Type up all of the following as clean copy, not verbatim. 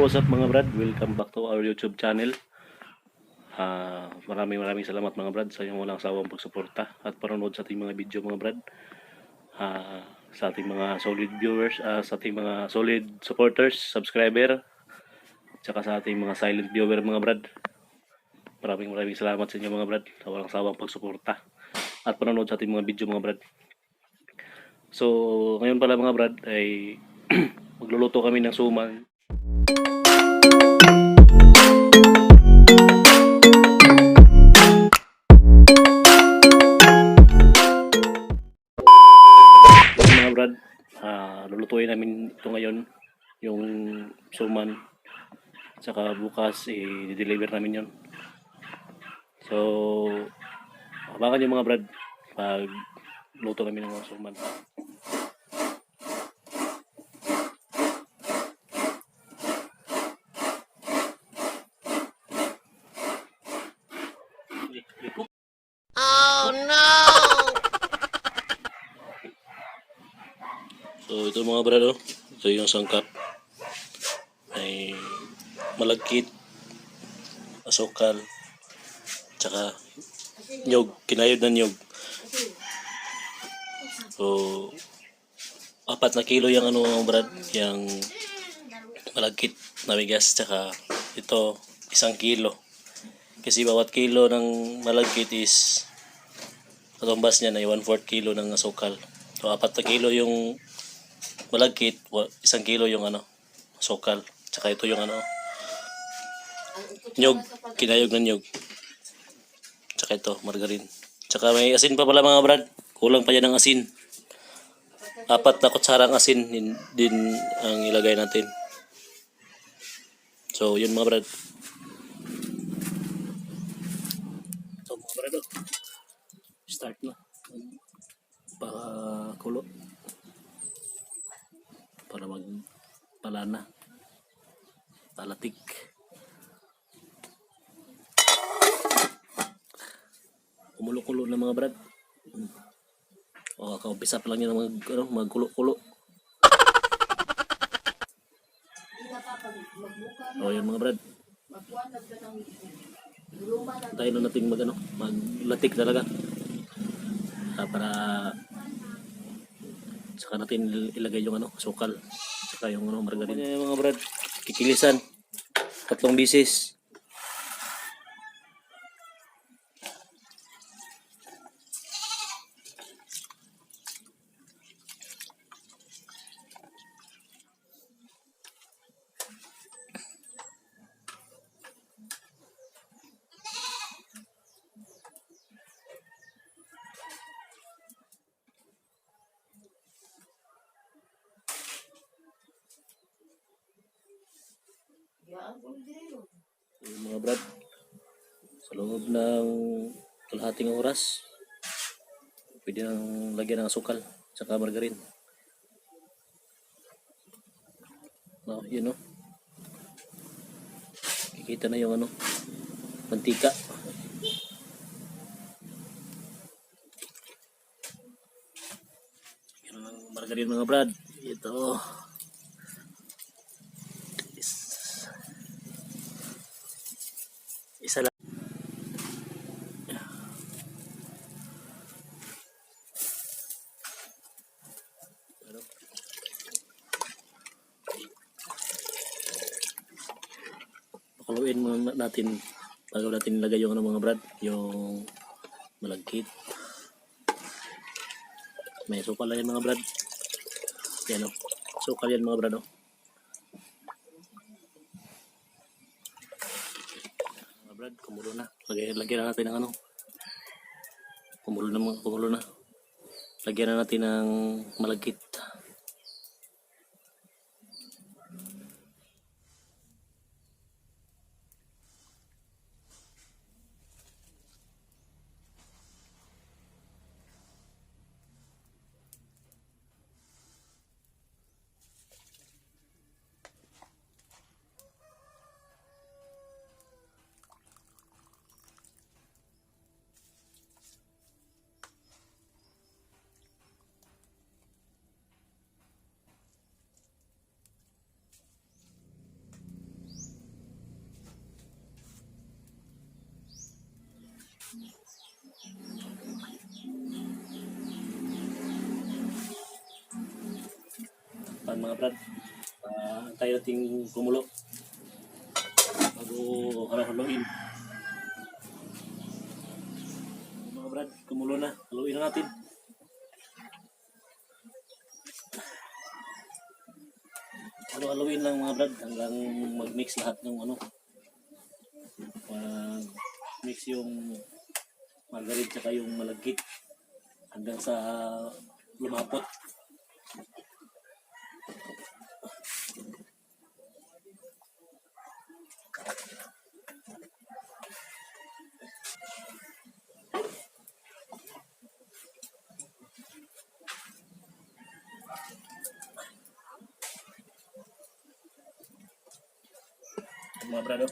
what's up mga brad? Welcome back to our YouTube channel. Maraming salamat mga brad sa inyong walang sawang pagsuporta at panonood sa ating mga video mga brad. Sa ating mga solid viewers, sa ating mga solid supporters, subscriber, at saka sa ating mga silent viewer mga brad. Maraming salamat sa inyo mga brad sa walang sawang pagsuporta at panonood sa ating mga video mga brad. So ngayon pala mga brad ay magluluto kami ng suman. Mga brad, lulutuin namin ito ngayon, yung suman, saka bukas i-deliver namin yon. So abangan nyo mga brad pag luto namin ng mga suman. Oh no! So ito mga brad, ito yung sangkap. May malagkit, asukal, tsaka nyog, kinayod na nyog. So 4 kilo yung mga brad, yung malagkit na bigas, tsaka ito 1 kilo. Kasi bawat kilo ng malagkit is katumbas niya na 1/4 kilo ng asukal. So 4 kilo yung malagkit, 1 kilo yung asukal. Tsaka ito yung nyog, kinayog ng nyog. Tsaka ito, margarine. Tsaka may asin pa pala mga brad. Kulang pa yan ng asin. 4 na kutsarang asin din ang ilagay natin. So yun mga brad. Ito mga brad, start na. Pakulo. Para magpala na. LATIK. Kumulo-kulo na mga brad. Kaumpisa pa lang yan magkulo-kulo. Yun mga brad. Tayo na natin maglatik talaga. Para saka natin ilagay yung sukal, saka yung margarine. Mga brad, kikilisan 3 bisis. Mga brad, sa loob ng kalahating oras pwede nang lagyan ng asukal saka margarine. Yun kikita na yung mantika. Yun ang margarine mga brad. Ito isa lang. Pakuluin muna natin bago natin ilagay yung mga brad, yung malagkit. May sukal yan mga brad. Yan sukal yan mga brad. Brad, kumulo na. Lagyan na natin ng kumulo na. Lagyan na natin ng malagkit. Pan mga brad. Tayo nating kumulo bago halo-haloin. Mga brad, kumulo na. Haluin na natin. Halo-haloin lang mga brad hanggang mag-mix lahat ng ano. Mix yung margarine tsaka yung malagkit hanggang sa lumapot. Mga brado.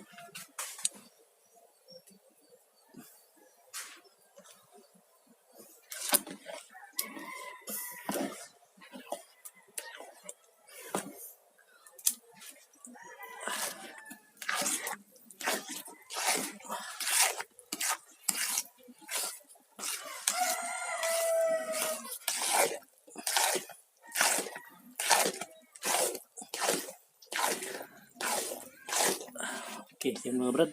Okay, yung mga brad.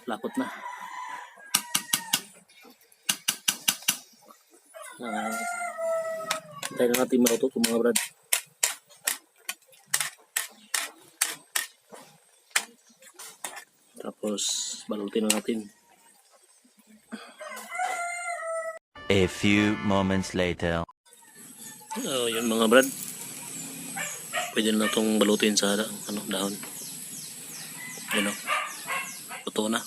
Lapot na. Tayo na natin maluto ito mga brad. Tapos balutin na natin. A few moments later. Yun mga brad. Pwede na itong balutin sa dahon. Yun o. Luto na.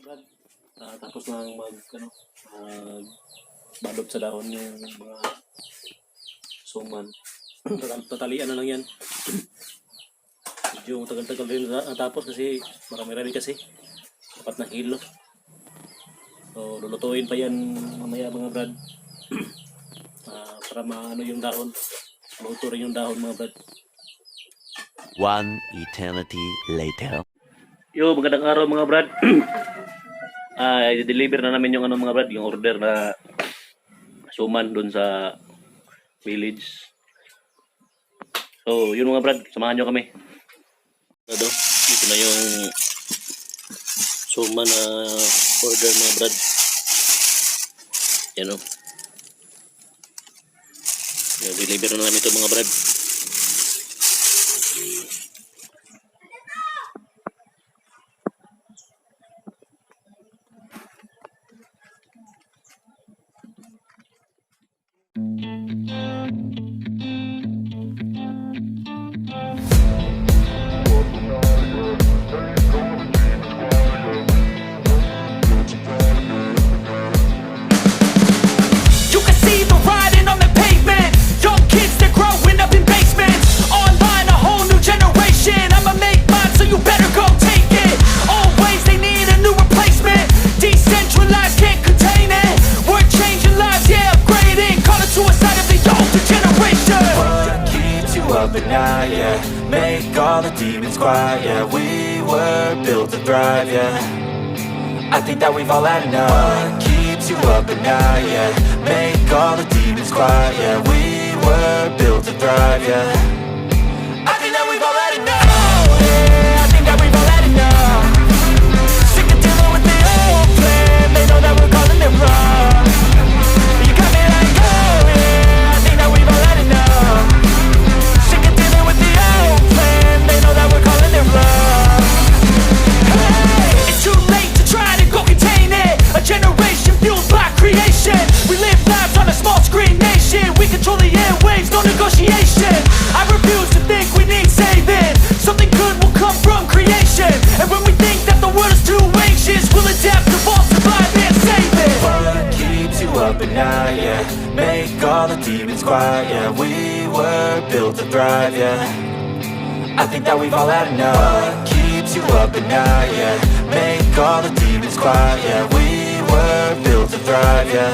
Brad, tapos na balot sa dahon yung mga suman. Tatalian na lang yan. Medyo tagal-tagal rin natapos kasi marami-rami kasi. 4 na kilo. So lulutuin pa yan mamaya mga brad. Para maano yung dahon. Maluto rin yung dahon mga brad. One eternity later. Yo, magandang araw mga brad. I-deliver na namin yung mga brad, yung order na suman doon sa village. So, yun mga brad, samahan nyo kami. Dito na yung suman na order mga brad. Yan o. I-deliver na namin ito mga brad. You can see the writing on the pavement. Young kids, they're growing up in night, yeah. Make all the demons quiet, yeah. We were built to thrive, yeah. I think that we've all had enough. What keeps you up at night, yeah. Make all the demons quiet, yeah. We were built to thrive, yeah. I think that we've all had enough. Oh, yeah, I think that we've all had enough. Sick of dealing with the old plan. They know that we're calling it wrong. You got me like, oh yeah, I think that we've all had enough. Sick of dealing with the old plan. They know that we're calling it wrong. Hey, it's too late to try to go contain it. A generation fueled by creation. We live lives on a small screen nation. We control the airwaves, no negotiation. I refuse to think we need saving. Something good will come from creation. And when we think that the world is too anxious, we'll adapt, evolve, survive and save it. What keeps you up at night, yeah. Make all the demons quiet, yeah. We were built to thrive, yeah. I think that we've all had enough. What keeps you up at night, yeah. Make all the demons quiet, yeah. We were built to thrive, yeah.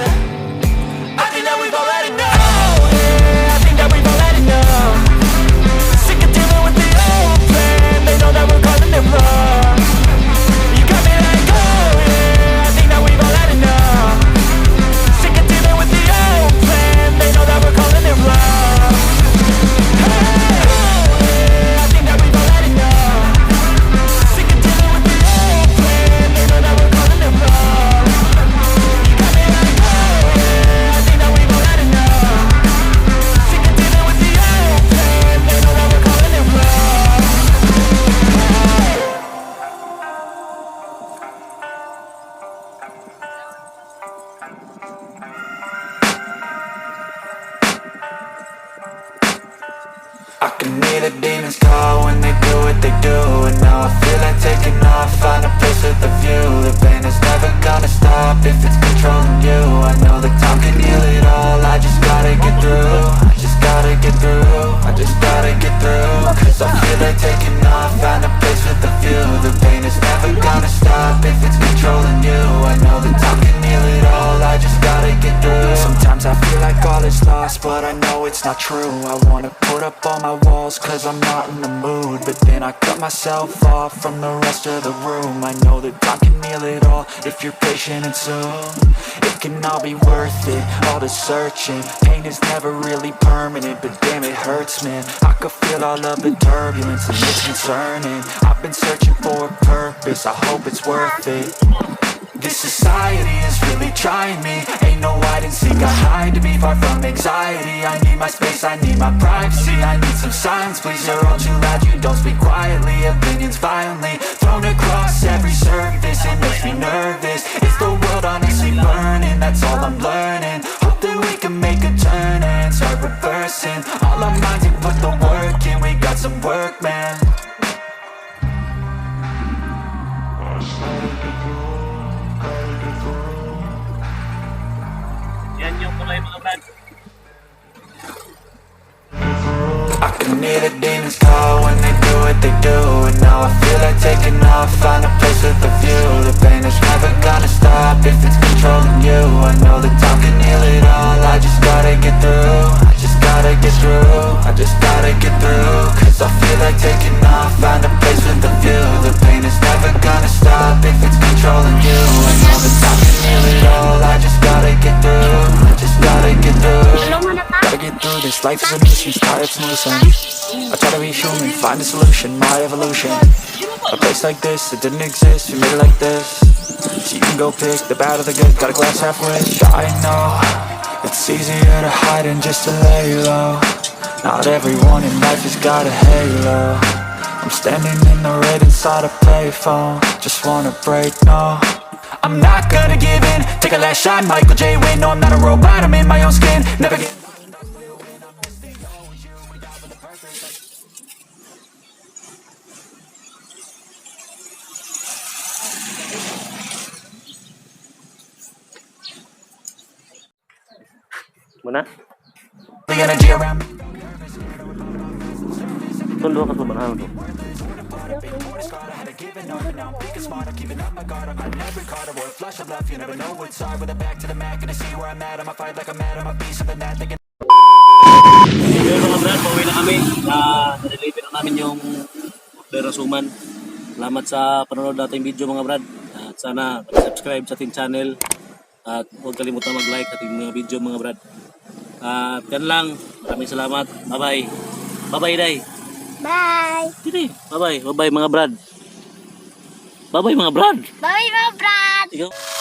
I think that we've all had enough. Oh, yeah, I think that we've all had enough. Sick of dealing with the old plan. They know that we're calling it wrong. You got me like, oh yeah, I think that we've all had enough. Sick of dealing with the old plan. They know that we're calling it wrong. Hey, oh yeah, I think that we've all had enough. Sick of dealing with the old plan. They know that we're calling it wrong. You got me like, oh yeah, I think that we've all had enough. Sick of dealing with the old plan. They know that we're calling it wrong. I can hear the demons call when they do what they do. And now I feel like taking off, find a place with a view. The pain is never gonna stop if it's controlling you. I know that time can heal it all, I just gotta get through. I just gotta get through, I just gotta get through. Cause I feel like taking off, find a place with a view. The pain is never gonna stop if it's controlling you. I know that time can heal it all, I just gotta get through. Sometimes I feel like all is lost, but I know it's not true. I wanna put up all my walls cause I'm not in the mood. But then I cut myself off from the rest of the room. I know that time can heal it all if you're patient and soon. It can all be worth it, all the searching. Pain is never really permanent, but damn it hurts, man. I could feel all of the turbulence and it's concerning. I've been searching for a purpose, I hope it's worth it. This society is really trying me. Ain't no hide and seek, I hide to be far from anxiety. I need my space, I need my privacy. I need some silence, please, you're all too loud. You don't speak quietly, opinions violently thrown across every surface. It makes me nervous, is the world honestly burning? That's all I'm learning. Hope that we can make a turn and start reversing all our minds and put the work in. We got some work, man. Yan yung kulay mga brad. I can hear the demons call when they do what they do. And now I feel like taking off, find a place with a view. The pain is never gonna stop if it's controlling you. I know that time can heal it all, I just gotta get through. I just gotta get through, I just gotta get through. Cause I feel like taking off, find a place with a view. The pain is never gonna stop if it's controlling you. I know that time can heal it all, I just gotta get through. I just gotta get through. Gotta get through this, life is a nuisance, tired of snoozing. I try to be human, find a solution, my evolution. A place like this, it didn't exist, we made it like this. So you can go pick the bad or the good, got a glass half wish. I know, it's easier to hide than just to lay low. Not everyone in life has got a halo. I'm standing in the red inside a payphone, just wanna break, no. I'm not gonna give in, take a last shot, Michael J. Win. No, I'm not a robot, I'm in my own skin, never get. Mana? The energy around me. Tulo ka sa banahan to. Pero mga brad, pauwi na kami. namin yung order ng Suman. Salamat sa panonood nating video mga brad. At sana subscribe sa ating channel. At huwag kalimutan mag-like sa ating mga video mga brad. At yan lang. Maraming salamat. Bye-bye. Bye-bye, Day. Bye! Dili. Bye-bye. Bye-bye mga brad. Bye-bye mga brad. Bye, mga brad! Ikaw.